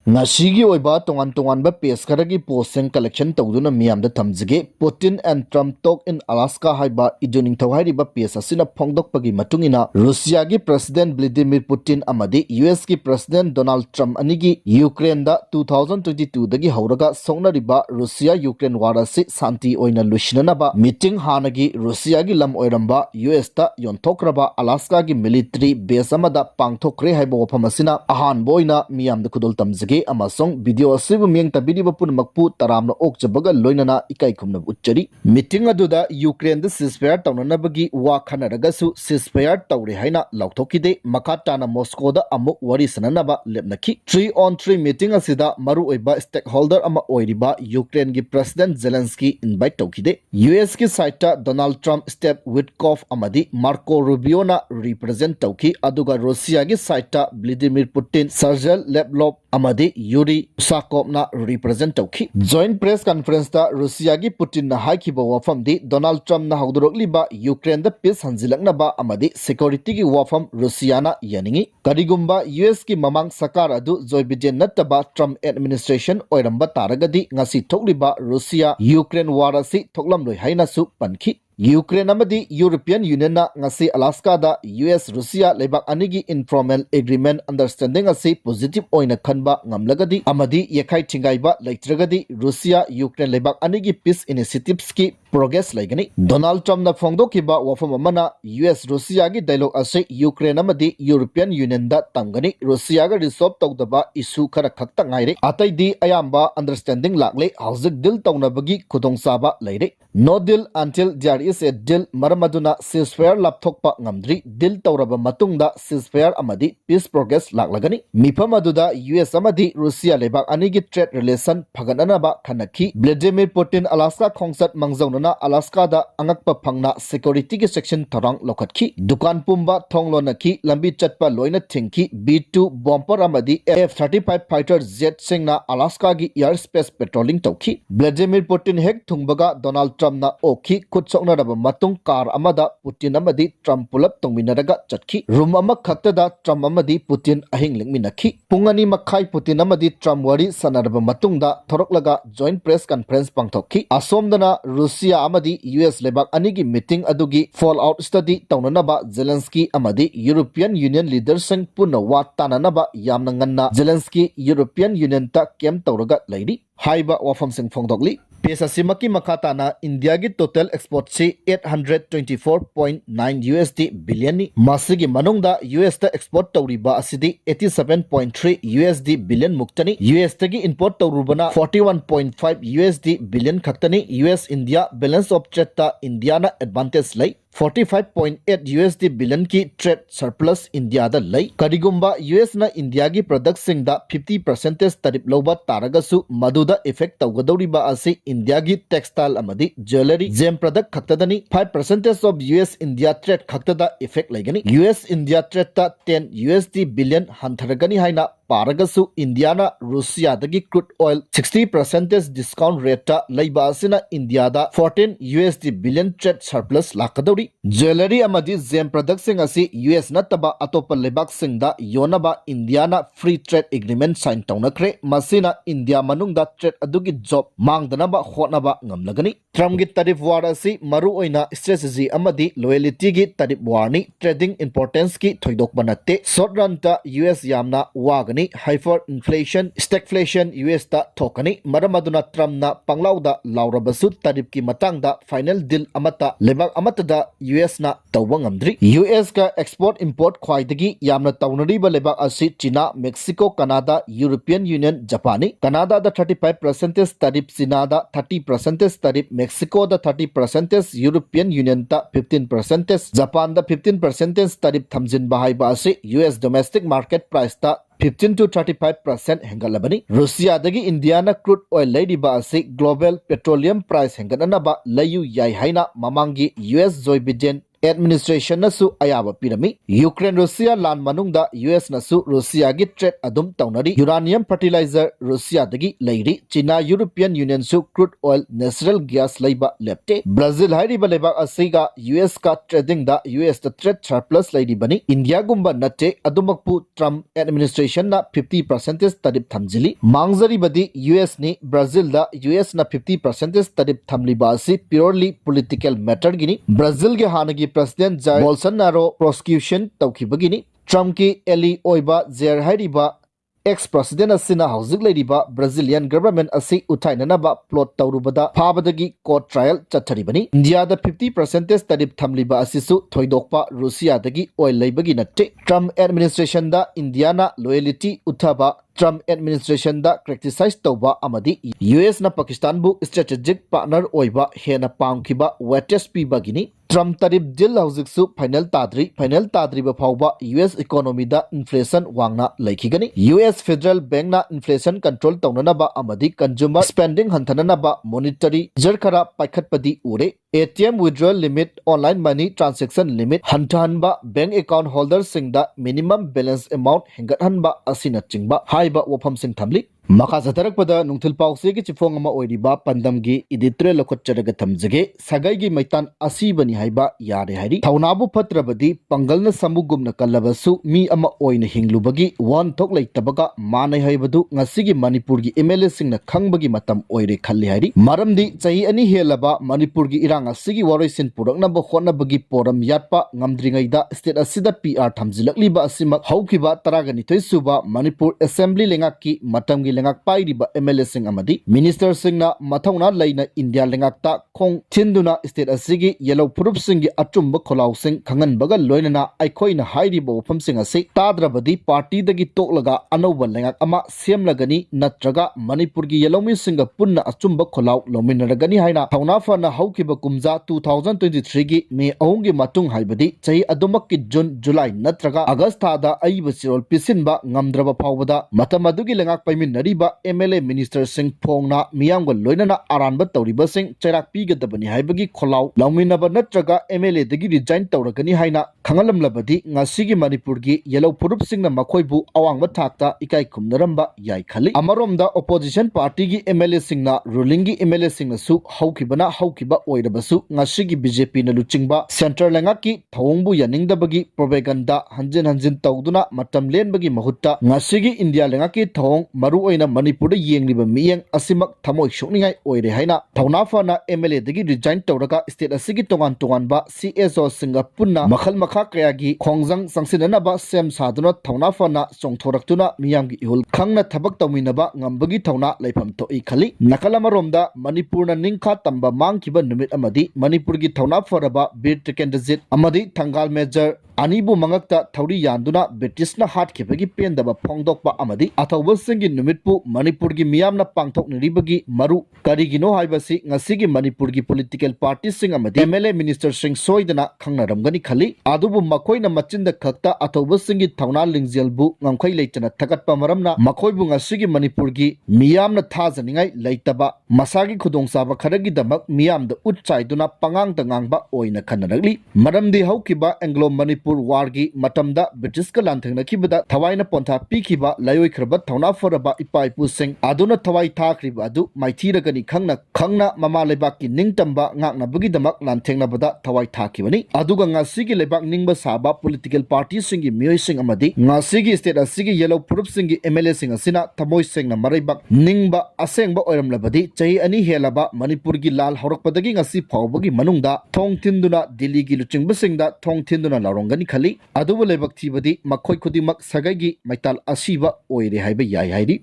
Ngasigi oiba tongan ba pes karagi posting collection tawduna miyam da thamjige Putin and Trump talk in Alaska haiba iduning thawhari ba pes asina phongdokpagi matungina Russia gi President Vladimir Putin amadi US gi President Donald Trump anigi Ukraine da 2022 dagi hauraga songnariba Russia Ukraine war asi santi oina lushinanaba meeting hanagi Russia gi lam oiramba US ta yonthokraba Alaska gi military base amada pangthokre haiba wafam asina ahan boina miyam da kudol tamjige amasong video asibu mieng tabidi bapun makpu taramna okjabaga loinana ikai khumna uchari meeting aduda Ukraine da ceasefire tawnanabagi wa khanaragasu ceasefire tawre haina lauthokide makatana Moscow da amuk wari sananaba lepnaki 3-on-3 meeting asida maru oiba stakeholder ama oiriba Ukraine gi President Zelensky invite tawkide US ki side ta Donald Trump Steve Witkoff amadi Marco Rubio na represent tawki aduga Russia gi side ta Vladimir Putin Sergei Lavrov amadi Yuri Usakov na represent tawki joint press conference ta Russia gi Putin na haikiba wafam di Donald Trump na haudurokliba Ukraine da peace hanjilaknaba amadi security gi wafam Russia na yaningi karigumba US ki mamang sakar adu Joe Biden nattaba Trump administration oiramba taragadi ngasi thokliba Russia Ukraine war asi thoklamloi haina su panki Ukraine amadi European Union na ngasi Alaska da US Russia lebak anigi informal agreement understanding asi positive oina khanba ngamlagadi amadi yakai thingaiba leitragadi Russia Ukraine lebak anigi peace initiatives ki progress laigani Donald Trump na phongdokiba wafam amana US Russia gi dialogue ase Ukraine amadi European Union da tamgani Russia ga resolve tawdaba issue khara khakta ngaire atai di ayamba understanding lakle hauzik deal tawnabagi khudongchaba leire no deal until there is a deal maramaduna ceasefire lapthokpa ngamdri deal tawraba matungda ceasefire amadi peace progress laklagani mifam aduda US amadi Russia lebak anigi trade relation phagananaba khanaki Vladimir Putin Alaska khongsat mangjawnana Alaska da angakpa phangna security gi section tharang lokhatki dukan pumba thonglonaki lambi chatpa loina thingki B2 bomber amadi F-35 fighter jet singna Alaska gi airspace patrolling tawki Vladimir Putin hek thungbaga Donald Trump na okhi kutsokna raba matung car amada Putin amadi Trump pulap tongminaraga chatki room ama khaktada Trump amadi Putin ahing lingminaki pungani makhai Putin amadi Trump wari sanaraba matungda thoroklaga joint press conference pangthokki asomdana Russia amadi US lebak anigi meeting adugi fallout study tawnanaba Zelensky amadi European Union leaders sing punna wa tananaba yamna nganna Zelensky European Union ta kem tawraga lairi haiba wafam sing phongdokli Pesa simaki makatana India gi total export si 824.9 USD billion ni masigi manungda US ta export tawriba asidi 87.3 USD billion muktani US ta gi import tawrubana 41.5 USD billion khaktani US India balance of trade ta India na advantage lay 45.8 USD billion ki trade surplus India da lay karigumba US na India gi products sing da 50% tarif loba taragasu maduda effect tawgadoriba asi India gi textile amadi jewelry gem product khaktadani 5% of US India trade khaktada effect laigani US India trade ta 10 USD billion hantharagani haina paragasu India na Russia dagi crude oil 60% discount rate ta laiba asina India da 14 USD billion trade surplus lakadori jewelry amadi gem products sing asi US nataba atopa lebak sing da yonaba India na free trade agreement sign tawnakre masina India manungda trade adugi job mangdanaba hotnaba ngamlagani Trump gi tariff war asi maru oina strategy amadi loyalty gi tariff war ni trading importance ki thoidokba natte short run ta US yamna wagani hyperinflation stagflation US ta thokani maramaduna Trump na panglauda laurabasu tariff ki matangda final deal amata lebak amata da US na tawbangamdri US ka export import khwaidagi yamna tawnariba lebak asi China Mexico Canada European Union Japan Canada da 35% tariff China da 30% tariff Mexico da 30% European Union ta 15% Japan da 15% tariff thamjin bahai ba asi US domestic market price ta 15 to 35% hengalabani Russia dagi India na crude oil lady ba asi global petroleum price henganana ba layu yai haina mamangi US Joe Biden administration nasu ayaba pirami Ukraine Russia lan manungda US nasu Russia gi trade adum taunari uranium fertilizer Russia dagi leiri China European Union su crude oil natural gas leiba lepte Brazil hairiba lebak asiga US ka trading da US the trade surplus leidi bani India gumba natte adumakpu Trump administration na 50% tariff thamjili mangzari badi US ni Brazil da US na 50% tariff thamliba asi purely political matter gini Brazil ge hanagi President Jair Bolsonaro prosecution tawkhibagini Trump ki eli oiba Jair hairiba ex-president asina hauzik leiriba Brazilian government asi utainanaba plot tawrubada phabadagi court trial chatharibani India da 50% tariff thamliba asisu thoidokpa Russia dagi oil leibagi natte Trump administration da India na loyalty uthaba Trump administration da criticize tawba amadi US na Pakistan bu strategic partner oiba hena pamkhiba weightage pibagini Trump tariff deal haujiksu final tadri ba phawba US economy da inflation wangna laikhigani US Federal Bank na inflation control tawnanaba amadi consumer spending hanthananaba monetary jarkhara paikhatpadi ure ATM withdrawal limit online money transaction limit hantanba bank account holders singda minimum balance amount hengathanba asina chingba haiba wafam sing thamli maka zatarakpada nungthil pause gi chifong ama oiriba pandam gi editorial lokot charaga thamjage sagai gi maitan asibani haiba yare hairi thaunabu phatrabadi pangalna samugumna kallabasu mi ama oina hinglubagi wan thok leitabaga manai haibadu ngasigi manipur gi MLA singna khangbagi matam oire khalli hairi maramdi chahi ani helaba manipur gi irang asigi waroisin puraknaba khonabagi poram yatpa ngamdringaida state asida PR thamjilakliba asimak haukiba taragani thoisuba manipur assembly lengaki matamgi lengak pairiba MLA sing amadi minister singna mathauna laina India lengakta khong thinduna state asigi yellow proof singi achumba kholaw sing khangan baga loinana aikhoina hairiba wafam sing ase tadrabadi party dagi toklaga anoba lengak ama semlagani natraga manipur gi yellow mi singa punna achumba kholaw lominaragani haina thauna fana haukiba kumza 2023 gi me ahungi matung haibadi chahi adumak ki June July natraga August da aiba sirol pisinba ngamdraba phawbada matamadugi lengak paimin nariba MLA minister sing phongna miyamga loinana aranba tawriba sing chairak pigadabani haibagi kholaw lawminaba natraga MLA dagi resign tawragani haina khangalamlabadi ngasigi manipur gi yellow purup singna makhoibu awangba thakta ikai khumnaramba yai khali amaromda opposition party gi MLA singna ruling gi MLA singna su haukiba oirabasu ngasigi BJP na luchingba center lengaki thawongbu yaningdabagi propaganda hanjin tawduna matam lenbagi mahutta ngasigi India lengaki thawong maru oina manipur yengliba miyeng asimak thamoi shokningai oire haina thaunafana MLA dagi resign tawraga state asigi tongan ba CSO singa punna makhal makha kayagi khongjang sangsinanaba sem saduna thaunafana chongthoraktuna miyamgi ihul khangna thabak tawminaba ngambagi thauna leifam toi khali nakalamaromda manipurna ningkha tamba mangkiba numit amadi manipurgi thauna faraba bir candidate amadi thangal major anibu mangakta thauri yanduna Britishna hatkibagi pendaba phongdokpa amadi athawba singi numitpu manipurgi miyamna pangthokniribagi maru karigino haibasi ngasigi manipurgi political party sing amadi MLA minister sing soidana khangnaramgani khali adubu makoina machinda khakta athawba singi thauna lingjelbu ngamkhai leitana thakatpa maramna makoibu ngasigi manipurgi miyamna thajaningai leitaba masagi khudongchaba kharagi damak miyamda utchaiduna pangangta ngangba oina khanaragli maramdi haukiba anglo manipur wargi matamda British ka lanthangna kibada thawaina pontha pikiba layoi khraba thauna faraba ipaipu sing aduna thawai thakriba adu maithiragani khangna mama lebak ki ningtamba ngakna bugi damak lanthengna bada thawai thakibani aduga ngasigi lebak ningba saba political party singi miyoi sing amadi ngasigi state asigi yellow proof singi MLA sing asina thamoi singna maraibak ningba asengba oiramlabadi chahi ani helaba manipur gi lal horakpadagi ngasi phawbagi manungda thong thinduna Delhi gi luchingba singda thong thinduna larongani khali adubu lebak thibadi makhoi khudimak sagai gi maital asiba oire haiba yai hairi